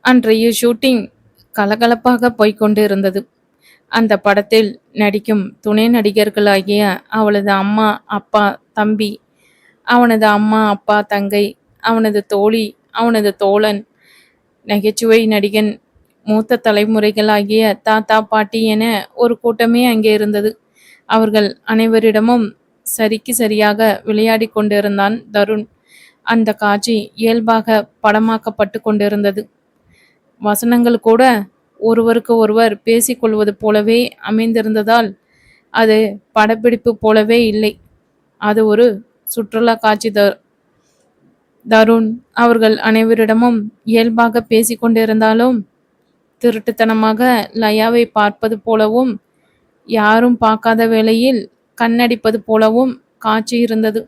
அன்றைய ஷூட்டிங் கலகலப்பாக போய்க்கொண்டு இருந்தது. அந்த படத்தில் நடிக்கும் துணை நடிகர்களாகிய அவளது அம்மா, அப்பா, தம்பி, அவனது அம்மா, அப்பா, தங்கை, அவனது தோழி, அவனது தோழன், நகைச்சுவை நடிகன், மூத்த தலைமுறைகளாகிய தாத்தா, பாட்டி என ஒரு கூட்டமே அங்கே இருந்தது. அவர்கள் அனைவரிடமும் சரிக்கு சரியாக விளையாடிக் கொண்டிருந்தான் தருண். அந்த காட்சி இயல்பாக படமாக்கப்பட்டு கொண்டிருந்தது. வசனங்கள் கூட ஒருவருக்கு ஒருவர் பேசிக்கொள்வது போலவே அமைந்திருந்ததால் அது படப்பிடிப்பு போலவே இல்லை. அது ஒரு சுற்றுலா காட்சி. தருண் அவர்கள் அனைவரிடமும் இயல்பாக பேசிக்கொண்டிருந்தாலும் திருட்டுத்தனமாக லயாவை பார்ப்பது போலவும் யாரும் பார்க்காத வேளையில் கண்ணடிப்பது போலவும் காட்சி இருந்தது.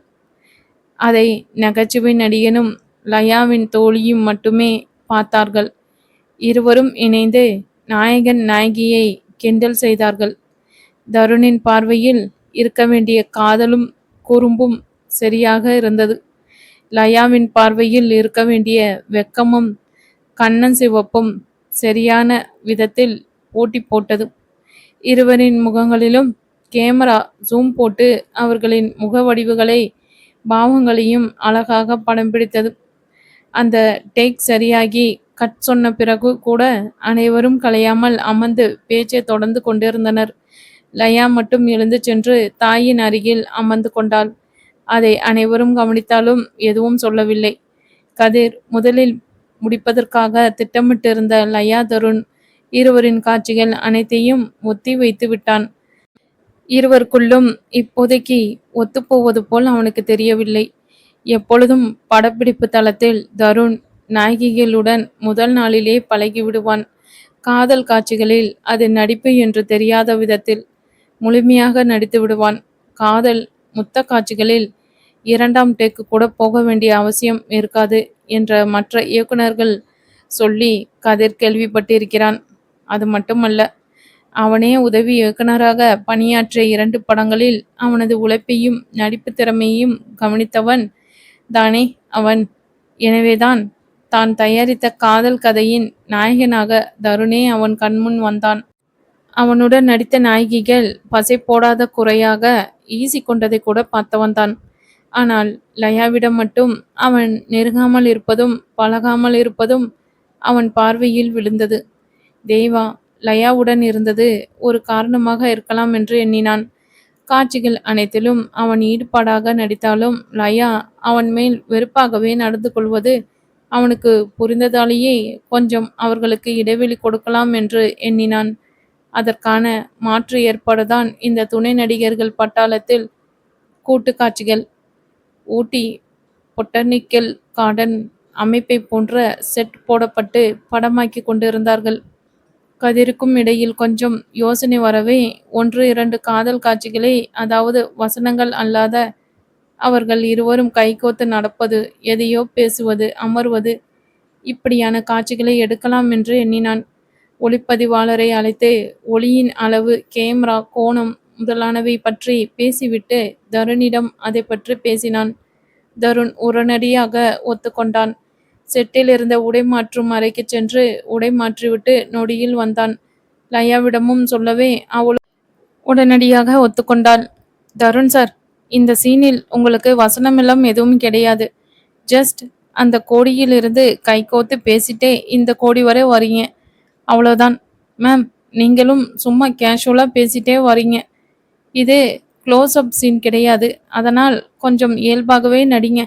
அதை நகைச்சுவை நடிகனும் லயாவின் தோழியும் மட்டுமே பார்த்தார்கள். இருவரும் இணைந்து நாயகன் நாயகியை கிண்டல் செய்தார்கள். தருணின் பார்வையில் இருக்க வேண்டிய காதலும் குறும்பும் சரியாக இருந்தது. லயாவின் பார்வையில் இருக்க வேண்டிய வெக்கமும் கண்ணன் சிவப்பும் சரியான விதத்தில் போட்டி போட்டது. இருவரின் முகங்களிலும் கேமரா ஜூம் போட்டு அவர்களின் முக வடிவுகளை பாவங்களையும் அழகாக படம் பிடித்தது. அந்த டேக் சரியாகி கட் சொன்ன பிறகு கூட அனைவரும் கலையாமல் அமர்ந்து பேச்சை தொடர்ந்து கொண்டிருந்தனர். லயா மட்டும் எழுந்து சென்று தாயின் அருகில் அமர்ந்து கொண்டாள். அதை அனைவரும் கவனித்தாலும் எதுவும் சொல்லவில்லை. கதிர் முதலில் முடிப்பதற்காக திட்டமிட்டிருந்த லயா தருண் இருவரின் காட்சிகள் அனைத்தையும் ஒத்தி வைத்து விட்டான். இருவருக்குள்ளும் இப்போதைக்கு ஒத்துப்போவது போல் அவனுக்கு தெரியவில்லை. எப்பொழுதும் படப்பிடிப்பு தளத்தில் தருண் நாயகிகளுடன் முதல் நாளிலே பழகி விடுவான். காதல் காட்சிகளில் அது நடிப்பு என்று தெரியாத விதத்தில் முழுமையாக நடித்து விடுவான். காதல் முத்த காட்சிகளில் 2ஆம் டேக்கு கூட போக வேண்டிய அவசியம் இருக்காது என்ற மற்ற இயக்குனர்கள் சொல்லி கதிர் கேள்விப்பட்டிருக்கிறான். அது மட்டுமல்ல, அவனே உதவி இயக்குனராக பணியாற்றிய 2 படங்களில் அவனது உழைப்பையும் நடிப்பு திறமையையும் கவனித்தவன் தானே அவன். எனவேதான் தான் தயாரித்த காதல் கதையின் நாயகனாக தருணே அவன் கண்முன் வந்தான். அவனுடன் நடித்த நாயகிகள் பசை போடாத குறையாக ஈசி கொண்டதை கூட பார்த்தவன்தான். ஆனால் லயாவிடம் மட்டும் அவன் நெருங்காமல் இருப்பதும் பழகாமல் இருப்பதும் அவன் பார்வையில் விழுந்தது. தேவா லயாவுடன் இருந்தது ஒரு காரணமாக இருக்கலாம் என்று எண்ணினான். காட்சிகள் அனைத்திலும் அவன் ஈடுபாடாக நடித்தாலும் லயா அவன் மேல் வெறுப்பாகவே நடந்து கொள்வது அவனுக்கு புரிந்ததாலேயே கொஞ்சம் அவர்களுக்கு இடைவெளி கொடுக்கலாம் என்று எண்ணினான். அதற்கான மாற்று ஏற்பாடுதான் இந்த துணை நடிகர்கள் பட்டாளத்தில் கூட்டு காட்சிகள். ஊட்டி பொட்டானிக்கல் கார்டன் அமைப்பை போன்ற செட் போடப்பட்டு படமாக்கி கொண்டிருந்தார்கள். கதிருக்கும் இடையில் கொஞ்சம் யோசனை வரவே 1-2 காதல் காட்சிகளை, அதாவது வசனங்கள் அல்லாத அவர்கள் இருவரும் கைகோத்து நடப்பது, எதையோ பேசுவது, அமர்வது, இப்படியான காட்சிகளை எடுக்கலாம் என்று எண்ணினான். ஒளிப்பதிவாளரை அழைத்து ஒளியின் அளவு, கேமரா கோணம் முதலானவை பற்றி பேசிவிட்டு தருணிடம் அதை பற்றி பேசினான். தருண் உடனடியாக ஒத்துக்கொண்டான். செட்டில் இருந்த உடை மாற்றும் அறைக்கு சென்று உடை மாற்றிவிட்டு நொடியில் வந்தான். லயாவிடமும் சொல்லவே அவளும் உடனடியாக ஒத்துக்கொண்டாள். தருண் சார், இந்த சீனில் உங்களுக்கு வசனமெல்லாம் எதுவும் கிடையாது. ஜஸ்ட் அந்த கோடியிலிருந்து கைகோத்து பேசிட்டே இந்த கோடி வரை வரீங்க, அவ்வளோதான். மேம், நீங்களும் சும்மா கேஷுவலா பேசிட்டே வரீங்க. இது க்ளோஸ் அப் சீன் கிடையாது. அதனால் கொஞ்சம் இயல்பாகவே நடிங்க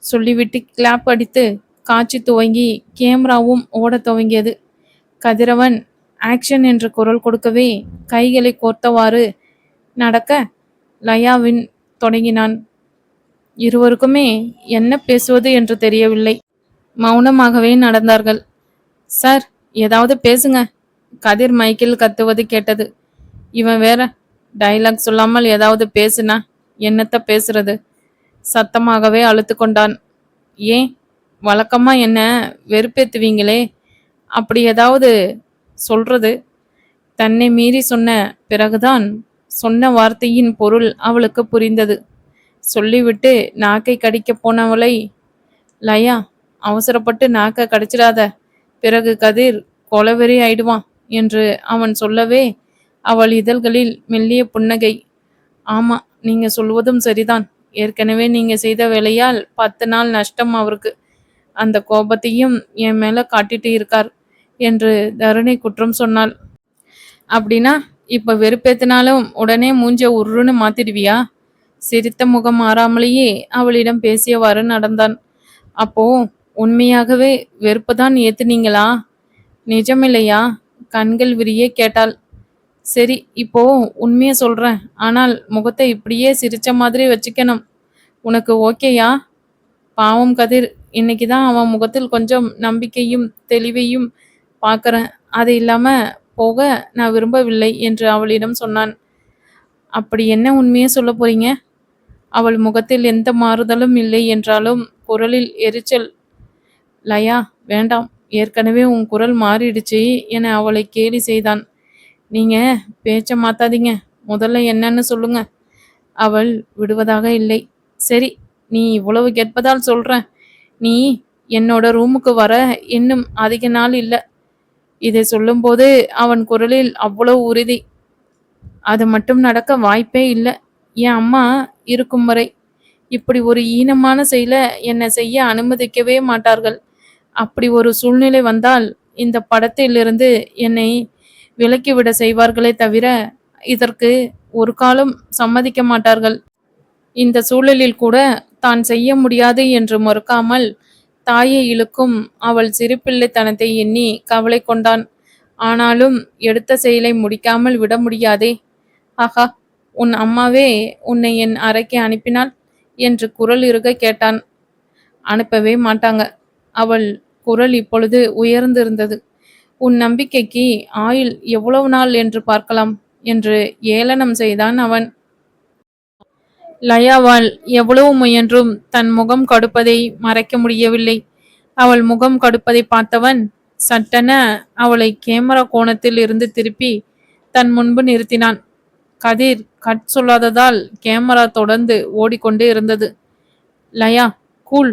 சொல்லிவிட்டு கிளாப் அடித்து காட்சி துவங்கி கேமராவும் ஓடத் துவங்கியது. கதிரவன் ஆக்ஷன் என்று குரல் கொடுக்கவே கைகளை கோர்த்தவாறு நடக்க லயாவின் தொடங்கினான். இருவருக்குமே என்ன பேசுவது என்று தெரியவில்லை. மௌனமாகவே நடந்தார்கள். சார், ஏதாவது பேசுங்க, கதிர் மைக்கில் கத்துவது கேட்டது. இவன் வேற டைலாக் சொல்லாமல் ஏதாவது பேசுனா என்னத்த பேசுறது? சத்தமாகவே அழுத்து கொண்டான். ஏன், வழக்கமா என்ன வெறுப்பேத்துவீங்களே, அப்படி ஏதாவது சொல்றது? தன்னை மீறி சொன்ன பிறகுதான் சொன்ன வார்த்தையின் பொருள் அவளுக்கு புரிந்தது. சொல்லிவிட்டு நாக்கை கடிக்க போனவளை, லயா, அவசரப்பட்டு நாக்கை கடிச்சிடாத, பிறகு கதிர் கொலவெறி ஆயிடுவான் என்று அவன் சொல்லவே அவள் இதழ்களில் மெல்லிய புன்னகை. ஆமா, நீங்க சொல்வதும் சரிதான். ஏற்கனவே நீங்க செய்த வேலையால் 10 நாள் நஷ்டம் அவருக்கு. அந்த கோபத்தையும் என் மேல காட்டிட்டு இருக்கார் என்று தருணி குற்றம் சொன்னாள். அப்படின்னா இப்ப வெறுப்பேத்தினாலும் உடனே மூஞ்ச உருன்னு மாத்திடுவியா? சிரித்த முகம் மாறாமலேயே அவளிடம் பேசியவாறு நடந்தான். அப்போ உண்மையாகவே வெறுப்புதான் ஏத்துனீங்களா? நிஜமில்லையா? கண்கள் விரிய கேட்டாள். சரி, இப்போ உண்மைய சொல்றேன். ஆனால் முகத்தை இப்படியே சிரிச்ச மாதிரி வச்சுக்கணும். உனக்கு ஓகேயா? பாவம் கதிர், இன்னைக்குதான் அவன் முகத்தில் கொஞ்சம் நம்பிக்கையும் தெளிவையும் பார்க்கறேன். அது இல்லாம போக நான் விரும்பவில்லை என்று அவளிடம் சொன்னான். அப்படி என்ன உண்மையை சொல்ல போறீங்க? அவள் முகத்தில் எந்த மாறுதலும் இல்லை என்றாலும் குரலில் எரிச்சல். லயா, வேண்டாம், ஏற்கனவே உன் குரல் மாறிடுச்சு என அவளை கேலி செய்தான். நீங்க பேச்ச மாத்தாதீங்க, முதல்ல என்னன்னு சொல்லுங்க. அவள் விடுவதாக இல்லை. சரி, நீ இவ்வளவு கேட்பதால் சொல்றேன். நீ என்னோட ரூமுக்கு வர இன்னும் அதிக நாள் இல்லை. இதை சொல்லும்போது அவன் குரலில் அவ்வளவு உறுதி. அது மட்டும் நடக்க வாய்ப்பே இல்லை. என் அம்மா இருக்கும் வரை இப்படி ஒரு ஈனமான செயலை என்னை செய்ய அனுமதிக்கவே மாட்டார்கள். அப்படி ஒரு சூழ்நிலை வந்தால் இந்த படத்திலிருந்து என்னை விலக்கிவிட செய்வார்களே தவிர இதற்கு ஒரு காலம் சம்மதிக்க மாட்டார்கள். இந்த சூழலில் கூட தான் செய்ய முடியாது என்று மறுக்காமல் தாயை இழுக்கும் அவள் சிறுபிள்ளைத்தனத்தை எண்ணி கவலை கொண்டான். ஆனாலும் எடுத்த செயலை முடிக்காமல் விட முடியாதே. ஆஹா, உன் அம்மாவே உன்னை என் அறைக்கு அனுப்பினாள் என்று குரல் இறுக கேட்டான். அனுப்பவே மாட்டாங்க. அவள் குரல் இப்பொழுது உயர்ந்திருந்தது. உன் நம்பிக்கைக்கு ஆயுள் எவ்வளவு நாள் என்று பார்க்கலாம் என்று ஏளனம் செய்தான் அவன். லயாவால் எவ்வளவு முயன்றும் தன் முகம் கடுப்பதை மறைக்க முடியவில்லை. அவள் முகம் கடுப்பதை பார்த்தவன் சட்டென அவளை கேமரா கோணத்தில் இருந்து திருப்பி தன் முன்பு நிறுத்தினான். கதிர் கட் சொல்லாததால் கேமரா தொடர்ந்து ஓடிக்கொண்டே இருந்தது. லயா, கூல்.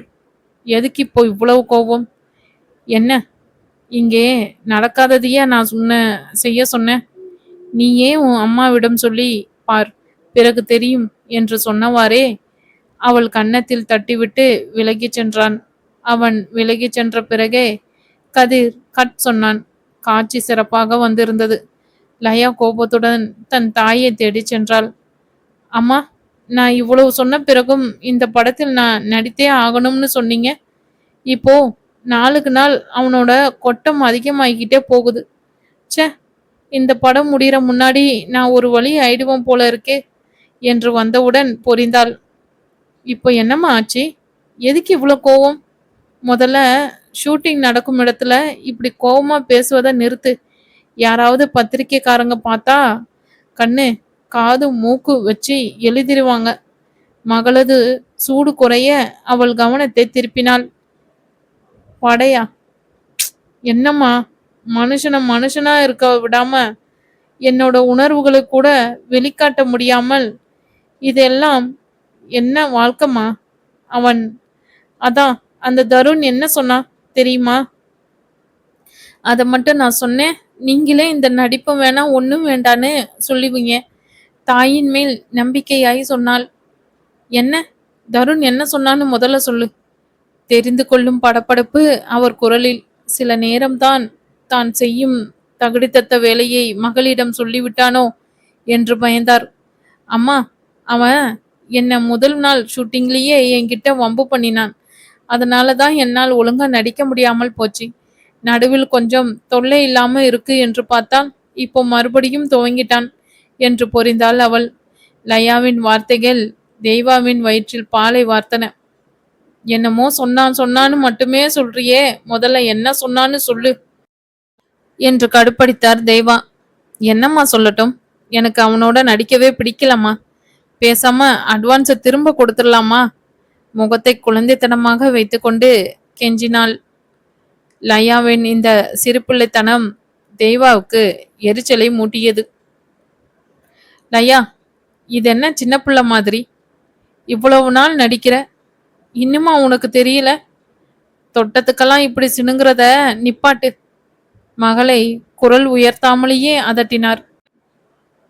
எதுக்கு இப்போ இவ்வளவு கோபம்? என்ன? இங்கே நடக்காததையே நான் செய்ய சொன்னேன். நீயே உன் அம்மாவிடம் சொல்லி பார், பிறகு தெரியும் என்று சொன்னவாறே அவள் கன்னத்தில் தட்டிவிட்டு விலகிச் சென்றான். அவன் விலகிச் சென்ற பிறகே கதிர் கட் சொன்னான். காட்சி சிறப்பாக வந்திருந்தது. லயா கோபத்துடன் தன் தாயை தேடிச் சென்றாள். அம்மா, நான் இவ்வளவு சொன்ன பிறகும் இந்த படத்தில் நான் நடித்தே ஆகணும்னு சொன்னீங்க. இப்போ நாளுக்கு நாள் அவனோட கொட்டம் அதிகமாகிக்கிட்டே போகுது. ச்சே, இந்த படம் முடிகிற முன்னாடி நான் ஒரு வழி ஆயிடுவோம் போல இருக்கே என்று வந்தவுடன் பொரிந்தாள். இப்போ என்னம்மா ஆச்சு? எதுக்கு இவ்வளோ கோவம்? முதல்ல ஷூட்டிங் நடக்கும் இடத்துல இப்படி கோவமா பேசுவதை நிறுத்து. யாராவது பத்திரிக்கைக்காரங்க பார்த்தா கண்ணு காது மூக்கு வச்சு எழுதிருவாங்க. மகளது சூடு குறைய அவள் கவனத்தை திருப்பினாள். படையா? என்னம்மா, மனுஷனா இருக்க விடாம என்னோட உணர்வுகளை கூட வெளிக்காட்ட முடியாமல் இதெல்லாம் என்ன வாழ்க்கைமா? அவன் அதான் அந்த தருண் என்ன சொன்னா தெரியுமா? அதை மட்டும் நான் சொன்னேன், நீங்களே இந்த நடிப்பு வேணாம் ஒன்றும் வேண்டான்னு சொல்லுவீங்க. தாயின் மேல் நம்பிக்கையாய் சொன்னாள். என்ன? தருண் என்ன சொன்னான்னு முதல்ல சொல்லு. தெரிந்து கொள்ளும் படபடப்பு அவர் குரலில். சில நேரம்தான் தான் செய்யும் தகுதித்தத்த வேலையை மகளிடம் சொல்லிவிட்டானோ என்று பயந்தார். அம்மா, அவன் என்ன முதல் நாள் ஷூட்டிங்லேயே என்கிட்ட வம்பு பண்ணினான். அதனால தான் என்னால் ஒழுங்கா நடிக்க முடியாமல் போச்சு. நடுவில் கொஞ்சம் தொல்லை இல்லாம இருக்கு என்று பார்த்தால் இப்போ மறுபடியும் துவங்கிட்டான் என்று பொரிந்தாள் அவள். லயாவின் வார்த்தைகள் தெய்வாவின் வயிற்றில் பாலை வார்த்தன. என்னமோ சொன்னான்னு மட்டுமே சொல்றியே, முதல்ல என்ன சொன்னான்னு சொல்லு என்று கடுப்படித்தார் தெய்வா. என்னம்மா சொல்லட்டும்? எனக்கு அவனோட நடிக்கவே பிடிக்கலம்மா. பேசாம அட்வான்ஸை திரும்ப கொடுத்துடலாமா? முகத்தை குழந்தைத்தனமாக வைத்துக்கொண்டு கெஞ்சினாள். லயாவின் இந்த சிறுபிள்ளைத்தனம் தெய்வாவுக்கு எரிச்சலை மூட்டியது. லயா, இது என்ன சின்ன பிள்ளை மாதிரி? இவ்வளவு நாள் நடிக்கிற, இன்னுமா உனக்கு தெரியல? தொட்டத்துக்கெல்லாம் இப்படி சினுங்கிறத நிப்பாட்டு. மகளை குரல் உயர்த்தாமலேயே அதட்டினார்.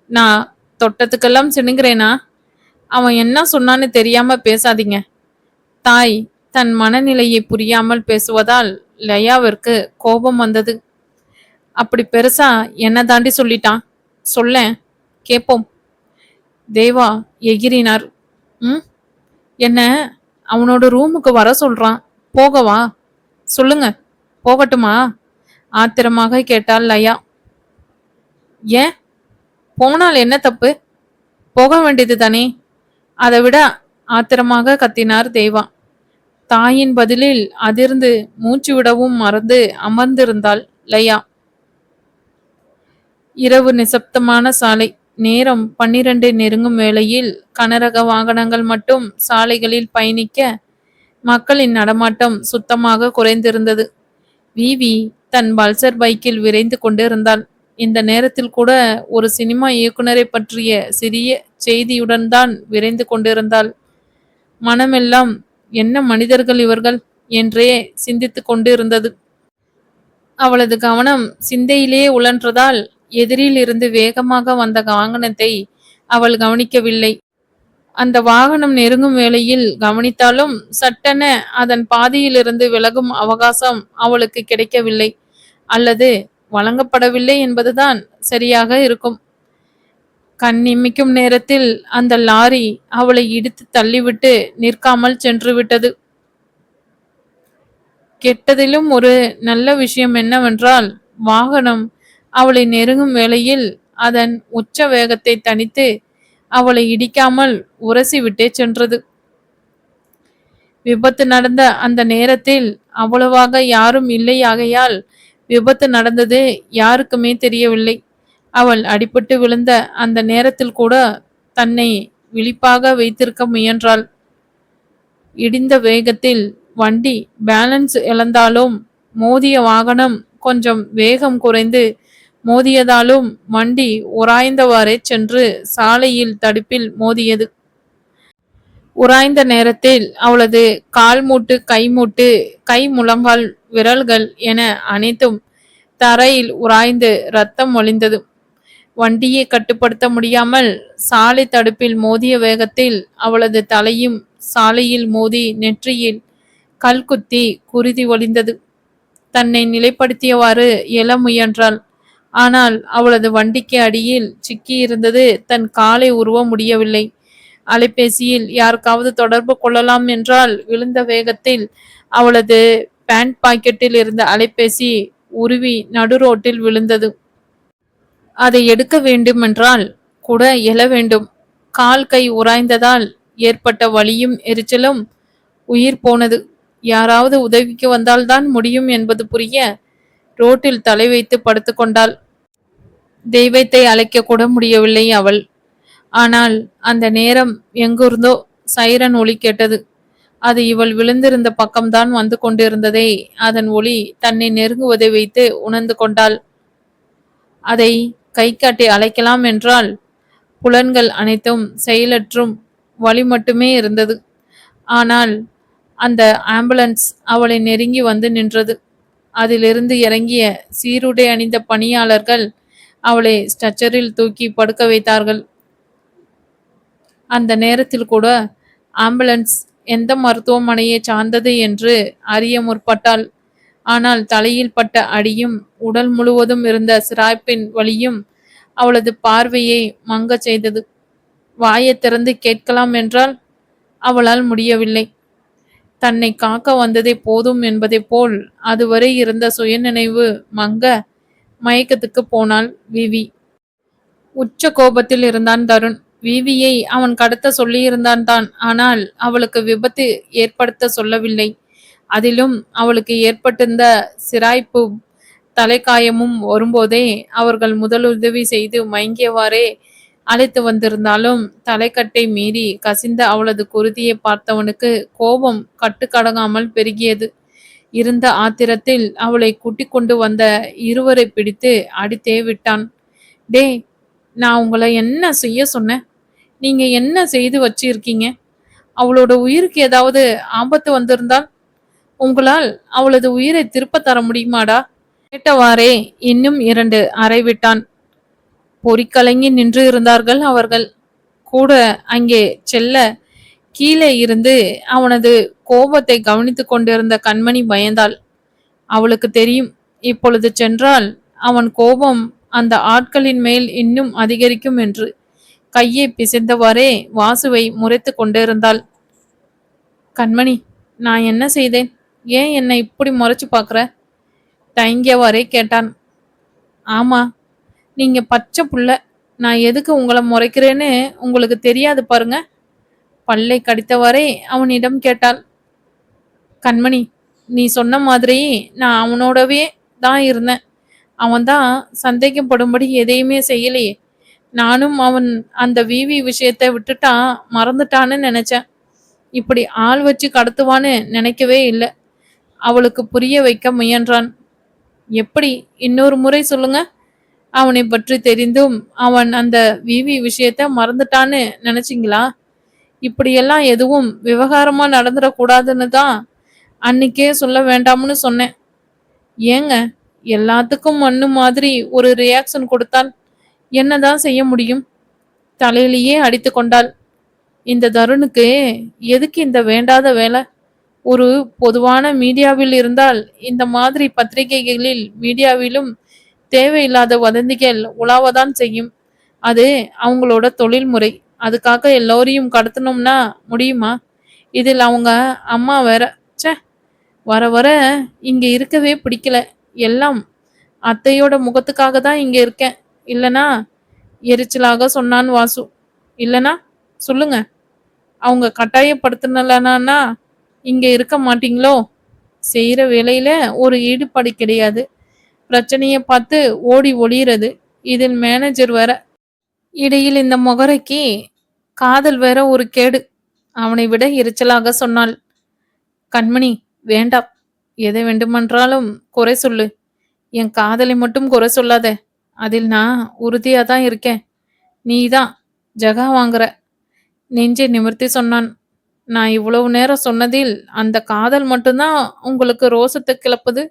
நான் தொட்டத்துக்கெல்லாம் சினுங்கிறேனா? அவன் என்ன சொன்னான்னு தெரியாம பேசாதீங்க. தாய் தன் மனநிலையை புரியாமல் பேசுவதால் லயாவிற்கு கோபம் வந்தது. அப்படி பெருசா என்ன தாண்டி சொல்லிட்டான்? சொல்லேன், கேப்போம். தேவா எகிரினார். ம், என்ன அவனோட ரூமுக்கு வர சொல்றான். போகவா? சொல்லுங்க, போகட்டுமா? ஆத்திரமாக கேட்டாள் லயா. ஏன், போனால் என்ன தப்பு? போக வேண்டியது தானே? அதை விட ஆத்திரமாக கத்தினார் தேவா. தாயின் பதிலில் அதிர்ந்து மூச்சு விடவும் மறந்து அமர்ந்திருந்தாள் லயா. இரவு நிசப்தமான சாலை. நேரம் 12 நெருங்கும் வேளையில் கனரக வாகனங்கள் மட்டும் சாலைகளில் பயணிக்க மக்களின் நடமாட்டம் சுத்தமாக குறைந்திருந்தது. விவி தன் பல்சர் பைக்கில் விரைந்து கொண்டிருந்தாள். இந்த நேரத்தில் கூட ஒரு சினிமா இயக்குனரை பற்றிய சிறிய செய்தியுடன் தான் விரைந்து கொண்டிருந்தாள். மனமெல்லாம் என்ன மனிதர்கள் இவர்கள் என்றே சிந்தித்து கொண்டு இருந்தது. அவளது கவனம் சிந்தையிலே உழன்றதால் எதிரில் இருந்து வேகமாக வந்த வாகனத்தை அவள் கவனிக்கவில்லை. அந்த வாகனம் நெருங்கும் வேளையில் கவனித்தாலும் சட்டென அதன் பாதியிலிருந்து விலகும் அவகாசம் அவளுக்கு கிடைக்கவில்லை, அல்லது வழங்கப்படவில்லை என்பதுதான் சரியாக இருக்கும். கண் இமைக்கும் நேரத்தில் அந்த லாரி அவளை இடித்து தள்ளிவிட்டு நிற்காமல் சென்று விட்டது. கெட்டதிலும் ஒரு நல்ல விஷயம் என்னவென்றால், வாகனம் அவளை நெருங்கும் வேளையில் அதன் உச்ச வேகத்தை தணித்து அவளை இடிக்காமல் உரசிவிட்டே சென்றது. விபத்து நடந்த அந்த நேரத்தில் அவ்வளவாக யாரும் இல்லையாகையால் விபத்து நடந்தது யாருக்குமே தெரியவில்லை. அவள் அடிபட்டு விழுந்த அந்த நேரத்தில் கூட தன்னை விழிப்பாக வைத்திருக்க முயன்றாள். இடிந்த வேகத்தில் வண்டி பேலன்ஸ் இழந்தாலும், மோதிய வாகனம் கொஞ்சம் வேகம் குறைந்து மோதியதாலும் வண்டி உராய்ந்தவாறே சென்று சாலையில் தடுப்பில் மோதியது. உராய்ந்த நேரத்தில் அவளது கால் மூட்டு, கை மூட்டு, கை முழங்கால் விரல்கள் என அனைத்தும் தரையில் உராய்ந்து ரத்தம் வழிந்தது. வண்டியை கட்டுப்படுத்த முடியாமல் சாலை தடுப்பில் மோதிய வேகத்தில் அவளது தலையும் சாலையில் மோதி நெற்றியில் கல் குத்தி குருதி ஒளிந்தது. தன்னை நிலைப்படுத்தியவாறு எழ முயன்றாள். ஆனால் அவளது வண்டிக்கு அடியில் சிக்கியிருந்தது தன் காலை உருவ முடியவில்லை. அலைபேசியில் யாருக்காவது தொடர்பு கொள்ளலாம் என்றால் விழுந்த வேகத்தில் அவளது பேண்ட் பாக்கெட்டில் இருந்த அலைபேசி உருவி நடு ரோட்டில் விழுந்தது. அதை எடுக்க வேண்டுமென்றால் கூட எழ வேண்டும். கால் கை உராய்ந்ததால் ஏற்பட்ட வலியும் எரிச்சலும் உயிர் போனது. யாராவது உதவிக்கு வந்தால்தான் முடியும் என்பது புரிய ரோட்டில் தலை வைத்து படுத்துக்கொண்டாள். தெய்வத்தை அழைக்க கூட முடியவில்லை அவள். ஆனால் அந்த நேரம் எங்கிருந்தோ சைரன் ஒலி கேட்டது. அது இவள் விழுந்திருந்த பக்கம்தான் வந்து கொண்டிருந்ததை அதன் ஒளி தன்னை நெருங்குவதை வைத்து உணர்ந்து கொண்டாள். அதை கை காட்டி அழைக்கலாம் என்றால் புலன்கள் அனைத்தும் செயலற்றும் வழி மட்டுமே இருந்தது. ஆனால் அந்த ஆம்புலன்ஸ் அவளை நெருங்கி வந்து நின்றது. அதிலிருந்து இறங்கிய சீருடை அணிந்த பணியாளர்கள் அவளை ஸ்ட்ரெச்சரில் தூக்கி படுக்க வைத்தார்கள். அந்த நேரத்தில் கூட ஆம்புலன்ஸ் எந்த மருத்துவமனையை சார்ந்தது என்று அறிய முற்பட்டாள். ஆனால் தலையில் பட்ட அடியும் உடல் முழுவதும் இருந்த சிராய்ப்பின் வலியும் அவளது பார்வையை மங்கச் செய்தது. வாயை திறந்து கேட்கலாம் என்றால் அவளால் முடியவில்லை. தன்னை காக்க வந்ததே போதும் என்பதை போல் அதுவரை இருந்த சுயநினைவு மங்க மயக்கத்துக்கு போனாள் விவி. உச்ச கோபத்தில் இருந்தான் தருண். விவியை அவன் கடத்த சொல்லியிருந்தான் தான். ஆனால் அவளுக்கு விபத்து ஏற்படுத்த சொல்லவில்லை. அதிலும் அவளுக்கு ஏற்பட்டிருந்த சிராய்ப்பு தலைக்காயமும் வரும்போதே அவர்கள் முதலுதவி செய்து மயங்கியவாறே அழைத்து வந்திருந்தாலும் தலைக்கட்டை மீறி கசிந்த அவளது குருதியை பார்த்தவனுக்கு கோபம் கட்டுக்கடங்காமல் பெருகியது. இருந்த ஆத்திரத்தில் அவளை கூட்டிக் கொண்டு வந்த இருவரை பிடித்து அடித்தே விட்டான். டே, நான் உங்களை என்ன செய்ய சொன்னேன்? நீங்க என்ன செய்து வச்சிருக்கீங்க? அவளோட உயிருக்கு ஏதாவது ஆபத்து வந்திருந்தால் உங்களால் அவளது உயிரை திருப்ப தர முடியுமாடா? கேட்டவாறே இன்னும் 2 அறை விட்டான். பொறிக்கலங்கி நின்று இருந்தார்கள் அவர்கள். கூட அங்கே செல்ல கீழே இருந்து அவனது கோபத்தை கவனித்துக் கொண்டிருந்த கண்மணி பயந்தாள். அவளுக்கு தெரியும், இப்பொழுது சென்றால் அவன் கோபம் அந்த ஆட்களின் மேல் இன்னும் அதிகரிக்கும் என்று. கையை பிசைந்தவாறே வாசுவை முறைத்து கொண்டிருந்தாள். கண்மணி, நான் என்ன செய்தேன்? ஏன் என்னை இப்படி முறைச்சு பார்க்குற? தயங்கியவாறே கேட்டான். ஆமா, நீங்க பச்சை புள்ள. நான் எதுக்கு உங்களை முறைக்கிறேன்னு உங்களுக்கு தெரியாது பாருங்க. பல்லை கடித்தவாறே அவனிடம் கேட்டாள். கண்மணி, நீ சொன்ன மாதிரி நான் அவனோடவே தான் இருந்தேன். அவன்தான் சந்தேகப்படும்படி எதையுமே செய்யலையே. நானும் அவன் அந்த விவி விஷயத்தை விட்டுட்டான், மறந்துட்டான்னு நினைச்சேன். இப்படி ஆள் வச்சு கடத்துவான்னு நினைக்கவே இல்லை. அவளுக்கு புரிய வைக்க முயன்றான். எப்படி? இன்னொரு முறை சொல்லுங்க. அவனை பற்றி தெரிந்தும் அவன் அந்த விவி விஷயத்த மறந்துட்டான்னு நினைச்சிங்களா? இப்படியெல்லாம் எதுவும் விவகாரமா நடந்துடக்கூடாதுன்னு தான் அன்னைக்கே சொல்ல வேண்டாம்னு சொன்னேன். ஏங்க, எல்லாத்துக்கும் மண்ணு மாதிரி ஒரு ரியாக்ஷன் கொடுத்தால் என்னதான் செய்ய முடியும்? தலையிலேயே அடித்து கொண்டாள். இந்த தருணுக்கு எதுக்கு இந்த வேண்டாத வேலை? ஒரு பொதுவான மீடியாவில் இருந்தால் இந்த மாதிரி பத்திரிகைகளில் மீடியாவிலும் தேவையில்லாத வதந்திகள் உலாவதான் செய்யும். அது அவங்களோட தொழில்முறை. அதுக்காக எல்லோரையும் கடத்தணும்னா முடியுமா? இதில் அவங்க அம்மா வேற. ச்சே, வர வர இங்க இருக்கவே பிடிக்கல. எல்லாம் அத்தையோட முகத்துக்காக தான் இங்க இருக்கேன். இல்லனா? எரிச்சலாக சொன்னான் வாசு. இல்லனா சொல்லுங்க. அவங்க கட்டாயப்படுத்தினா இங்க இருக்க மாட்டீங்களோ? செய்யற வேலையில ஒரு ஈடுபாடு கிடையாது. பிரச்சனைய பார்த்து ஓடி ஒளியறது. இதில் மேனேஜர் வேற. இடையில் இந்த முகரைக்கு காதல் வேற ஒரு கேடு. அவனை விட எரிச்சலாக சொன்னாள். கண்மணி, வேண்டாம். எதை வேண்டுமென்றாலும் குறை சொல்லு. என் காதலை மட்டும் குறை சொல்லாத. அதில் நான் உறுதியா தான் இருக்கேன். நீதான் ஜகா வாங்குற. நெஞ்சை நிமிர்த்தி சொன்னான். நான் இவ்வளவு நேரம் சொன்னதில் அந்த காதல் மட்டும்தான் உங்களுக்கு ரோசத்தை கிளப்புது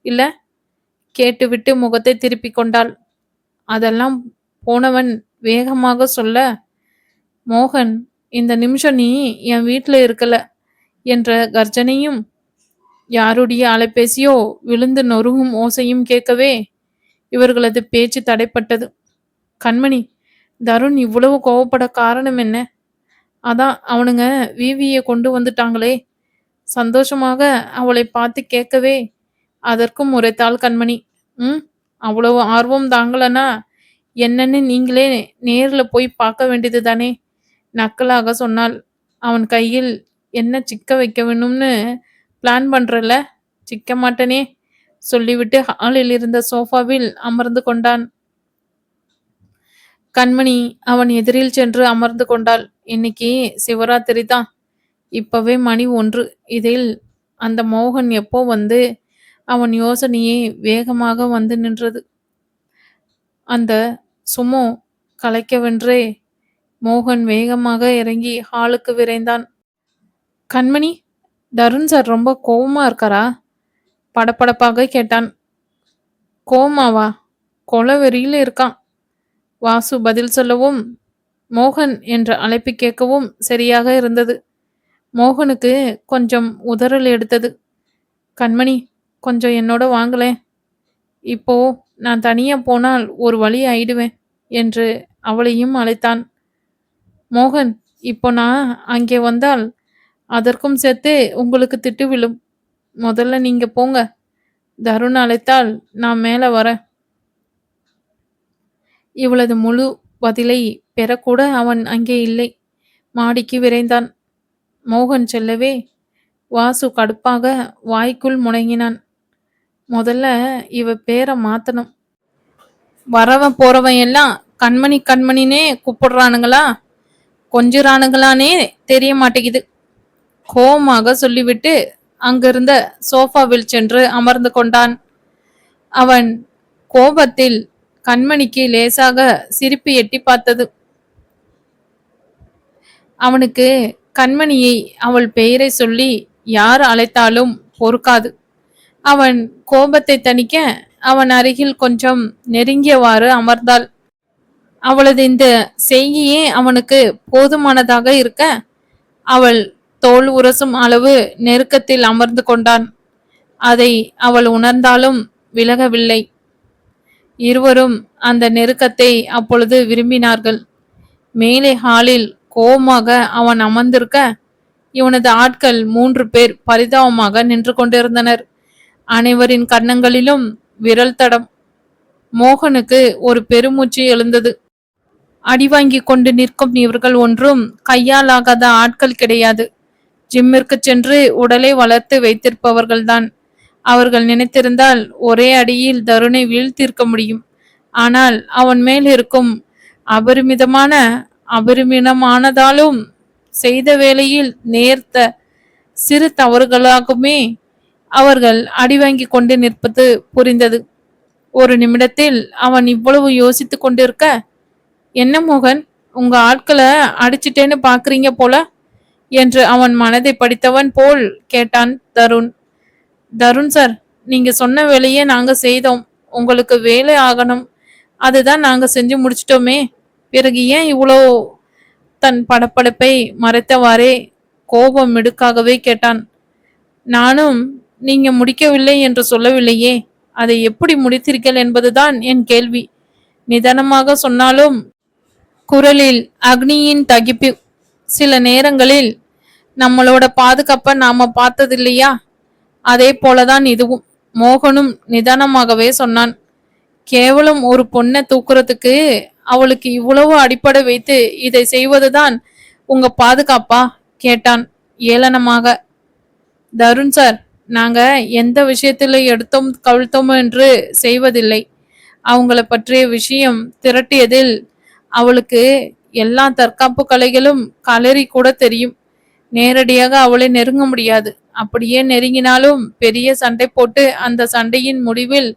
இல்ல? கேட்டுவிட்டு முகத்தை திருப்பிக் கொண்டாள். அதெல்லாம் போனவன் வேகமாக சொல்ல, மோகன், இந்த நிமிஷம் நீ என் வீட்டில் இருக்கல என்ற கர்ஜனையும் யாருடைய அலைபேசியோ விழுந்து நொறுங்கும் ஓசையும் கேட்கவே இவர்களது பேச்சு தடைப்பட்டது. கண்மணி, தருண் இவ்வளவு கோவப்பட காரணம் என்ன? அதான் அவனுங்க விவியை கொண்டு வந்துட்டாங்களே. சந்தோஷமாக அவளை பார்த்து கேட்கவே அதற்கும் உரைத்தாள் கண்மணி. அவ்வளவு ஆர்வம் தாங்களனா என்னன்னு நீங்களே நேர்ல போய் பார்க்க வேண்டியது தானே? நக்கலாக சொன்னாள். அவன் கையில் என்ன சிக்க வைக்க வேணும்னு பிளான் பண்றல? சிக்க மாட்டனே சொல்லிவிட்டு ஹாலில் இருந்த சோஃபாவில் அமர்ந்து கொண்டான். கண்மணி அவன் எதிரில் சென்று அமர்ந்து கொண்டாள். இன்னைக்கு சிவராத்திரி தான். இப்பவே மணி 1. இதில் அந்த மோகன் எப்போ வந்து அவன் யோசனையே வேகமாக வந்து நின்றது. அந்த சுமோ கலைக்கவென்றே மோகன் வேகமாக இறங்கி ஹாலுக்கு விரைந்தான். கண்மணி, தருண் சார் ரொம்ப கோவமா இருக்காரா? படபடப்பாக கேட்டான். கோவமாவா? கொலை வெறியில் இருக்கான். வாசு பதில் சொல்லவும் மோகன் என்ற அழைப்பு கேட்கவும் சரியாக இருந்தது. மோகனுக்கு கொஞ்சம் உதறல் எடுத்தது. கண்மணி, கொஞ்சம் என்னோட வாங்களேன். இப்போ நான் தனியா போனால் ஒரு வழி ஆயிடுவேன் என்று அவளையும் அழைத்தான். மோகன், இப்போ நான் அங்கே வந்தால் அதற்கும் சேர்த்து உங்களுக்கு திட்டு விழும். முதல்ல நீங்க போங்க. தருண் அழைத்தால் நான் மேலே வரேன். இவளது முழு பதிலை பெறக்கூட அவன் அங்கே இல்லை. மாடிக்கு விரைந்தான். மோகன் செல்லவே வாசு கடுப்பாக வாய்க்குள் முடங்கினான். முதல்ல இவ பேரை மாத்தணும். வரவன் போறவன் எல்லாம் கண்மணி கண்மணினே கூப்பிடுறானுங்களா, கொஞ்சிறானுங்களானே தெரிய மாட்டேங்குது. கோபமாக சொல்லிவிட்டு அங்கிருந்த சோஃபாவில் சென்று அமர்ந்து கொண்டான். அவன் கோபத்தில் கண்மணிக்கு லேசாக சிரிப்பு எட்டி பார்த்தது. அவனுக்கு கண்மணியை அவள் பெயரை சொல்லி யார் அழைத்தாலும் பொறுக்காது. அவன் கோபத்தை தணிக்க அவன் அருகில் கொஞ்சம் நெருங்கியவாறு அமர்ந்தாள். அவளது இந்த செய்கையே அவனுக்கு போதுமானதாக இருக்க அவள் தோல் உரசும் அளவு நெருக்கத்தில் அமர்ந்து கொண்டான். அதை அவள் உணர்ந்தாலும் விலகவில்லை. இருவரும் அந்த நெருக்கத்தை அப்பொழுது விரும்பினார்கள். மேலே ஹாலில் கோபமாக அவன் அமர்ந்திருக்க இவனது ஆட்கள் 3 பேர் பரிதாபமாக நின்று கொண்டிருந்தனர். அனைவரின் கன்னங்களிலும் விரல் தடம். மோகனுக்கு ஒரு பெருமூச்சு எழுந்தது. அடிவாங்கி கொண்டு நிற்கும் இவர்கள் ஒன்றும் கையாலாகாத ஆட்கள் கிடையாது. ஜிம்மிற்கு சென்று உடலை வளர்த்து வைத்திருப்பவர்கள்தான். அவர்கள் நினைத்திருந்தால் ஒரே அடியில் தருணை வீழ்த்திருக்க முடியும். ஆனால் அவன் மேல் இருக்கும் அபரிமிதமானதாலும் செய்த வேளையில் நேர்த்த சிறு தவறுகளாகுமே அவர்கள் அடிவாங்கி கொண்டு நிற்பது புரிந்தது. ஒரு நிமிடத்தில் அவன் இவ்வளவு யோசித்து கொண்டிருக்க, என்ன மோகன், உங்க ஆட்களை அடிச்சிட்டேன்னு பாக்குறீங்க போல என்று அவன் மனதை படித்தவன் போல் கேட்டான் தருண். தருண் சார், நீங்க சொன்ன வேலையே நாங்க செய்தோம். உங்களுக்கு வேலை ஆகணும், அதுதான் நாங்க செஞ்சு முடிச்சிட்டோமே. பிறகு ஏன் இவ்வளோ? தன் படப்படப்பை மறைத்தவாறே கோபம் மிடுக்காகவே கேட்டான். நானும் நீங்க முடிக்கவில்லை என்று சொல்லவில்லையே, அதை எப்படி முடித்தீர்கள் என்பதுதான் என் கேள்வி. நிதானமாக சொன்னாலும் குரலில் அக்னியின் தகிப்பு. சில நேரங்களில் நம்மளோட பாதுகாப்பை நாம பார்த்ததில்லையா, அதே போலதான் இதுவும். மோகனும் நிதானமாகவே சொன்னான். கேவலம் ஒரு பொண்ணை தூக்குறதுக்கு அவளுக்கு இவ்வளவு அடிப்படை வைத்து இதை செய்வதுதான் உங்க பாதுகாப்பா கேட்டான் ஏளனமாக. தருண் சார், நாங்க எந்த விஷயத்துல எடுத்தோம் கவிழ்த்தோம் என்று செய்வதில்லை. அவங்கள பற்றிய விஷயம் திரட்டியதில் அவளுக்கு எல்லா தற்காப்பு கலைகளும் கலரி கூட தெரியும். நேரடியாக அவளை நெருங்க முடியாது. அப்படியே நெருங்கினாலும் பெரிய சண்டை போட்டு அந்த சண்டையின் முடிவில்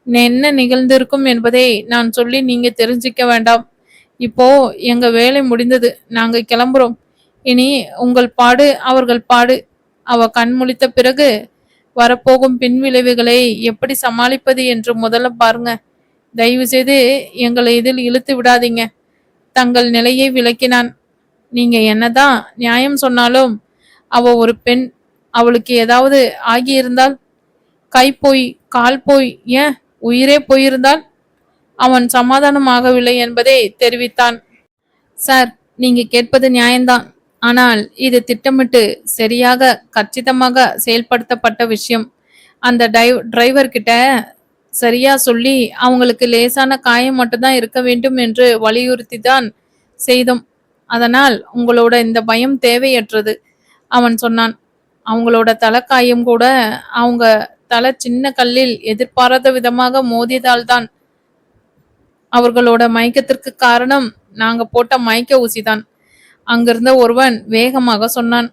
என்ன நிகழ்ந்திருக்கும் என்பதை நான் சொல்லி நீங்க தெரிஞ்சிக்க வேண்டாம். இப்போ எங்க வேலை முடிந்தது, நாங்க கிளம்புறோம். இனி உங்கள் பாடு அவர்கள் பாடு. அவ கண் முழித்த பிறகு வரப்போகும் பின்விளைவுகளை எப்படி சமாளிப்பது என்று முதல்ல பாருங்க. தயவு செய்து எங்களை இதில் இழுத்து விடாதீங்க. தங்கள் நிலையை விளக்கினான். நீங்க என்னதான் நியாயம் சொன்னாலும் அவ ஒரு பெண். அவளுக்கு ஏதாவது ஆகியிருந்தால், கை போய் கால் போய் ஏன் உயிரே போயிருந்தால்? அவன் சமாதானமாகவில்லை என்பதை தெரிவித்தான். சார், நீங்க கேட்பது நியாயம்தான். ஆனால் இது திட்டமிட்டு சரியாக கச்சிதமாக செயல்படுத்தப்பட்ட விஷயம். அந்த டிரைவர் கிட்ட சரியா சொல்லி அவங்களுக்கு லேசான காயம் மட்டும்தான் இருக்க வேண்டும் என்று வலியுறுத்தி தான் செய்தோம். அதனால் உங்களோட இந்த பயம் தேவையற்றது அவன் சொன்னான். அவங்களோட தலைக்காயம் கூட அவங்க தலை சின்ன கல்லில் எதிர்பாராத விதமாக மோதியதால்தான். அவர்களோட மயக்கத்திற்கு காரணம் நாங்க போட்ட மயக்க ஊசிதான். அங்கிருந்த ஒருவன் வேகமாக சொன்னான்.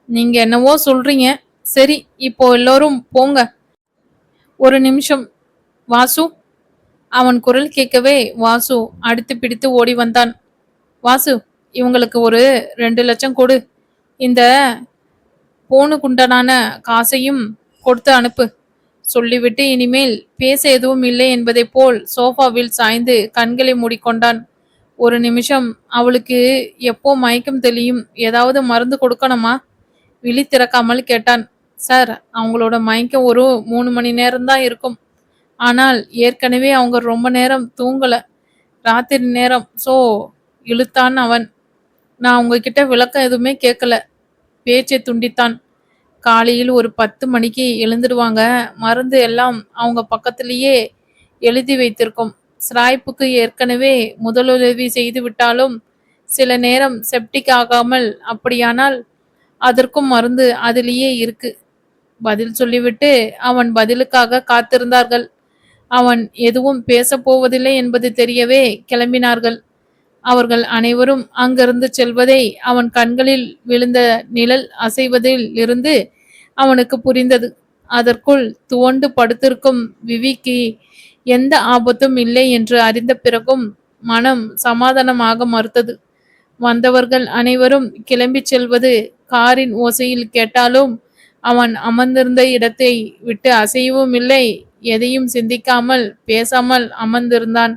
நீங்க என்னவோ சொல்றீங்க. சரி, இப்போ எல்லோரும் போங்க. ஒரு நிமிஷம் வாசு. அவன் குரல் கேட்கவே வாசு அடித்து பிடித்து ஓடி வந்தான். வாசு, இவங்களுக்கு ஒரு 2 லட்சம் கொடு. இந்த போனுக்குண்டனான காசையும் கொடுத்து அனுப்பு. சொல்லிவிட்டு இனிமேல் பேச எதுவும் இல்லை என்பதை போல் சோஃபாவில் சாய்ந்து கண்களை மூடிக்கொண்டான். ஒரு நிமிஷம் அவளுக்கு எப்போ மயக்கம் தெளியும், ஏதாவது மருந்து கொடுக்கணுமா? விழி திறக்காமல் கேட்டான். சார், அவங்களோட மயக்கம் ஒரு 3 மணி நேரம்தான் இருக்கும். ஆனால் ஏற்கனவே அவங்க ரொம்ப நேரம் தூங்கல, ராத்திரி நேரம். இழுத்தான் அவன். நான் உங்ககிட்ட விளக்கம் எதுவுமே கேட்கல. பேச்சை துண்டித்தான். காலையில் ஒரு 10 மணிக்கு எழுந்துடுவாங்க. மருந்து எல்லாம் அவங்க பக்கத்திலேயே எழுதி வைத்திருக்கோம். ஸ்ராய்ப்புக்கு ஏற்கனவே முதலுதவி செய்து விட்டாலும் சில நேரம் செப்டிக் ஆகாமல், அப்படியானால் அதற்கும் மருந்து அதிலேயே இருக்கு. பதில் சொல்லிவிட்டு அவன் பதிலுக்காக காத்திருந்தார்கள். அவன் எதுவும் பேசப்போவதில்லை என்பது தெரியவே கிளம்பினார்கள். அவர்கள் அனைவரும் அங்கிருந்து செல்வதை அவன் கண்களில் விழுந்த நிழல் அசைவதில் இருந்து அவனுக்கு புரிந்தது. அதற்குள் துவண்டு படுத்திருக்கும் விவிக்கு எந்த ஆபத்தும் இல்லை என்று அறிந்த பிறகும் மனம் சமாதானமாக மறுத்தது. வந்தவர்கள் அனைவரும் கிளம்பி செல்வது காரின் ஓசையில் கேட்டாலும் அவன் அமர்ந்திருந்த இடத்தை விட்டு அசையவும் இல்லை. எதையும் சிந்திக்காமல் பேசாமல் அமர்ந்திருந்தான்.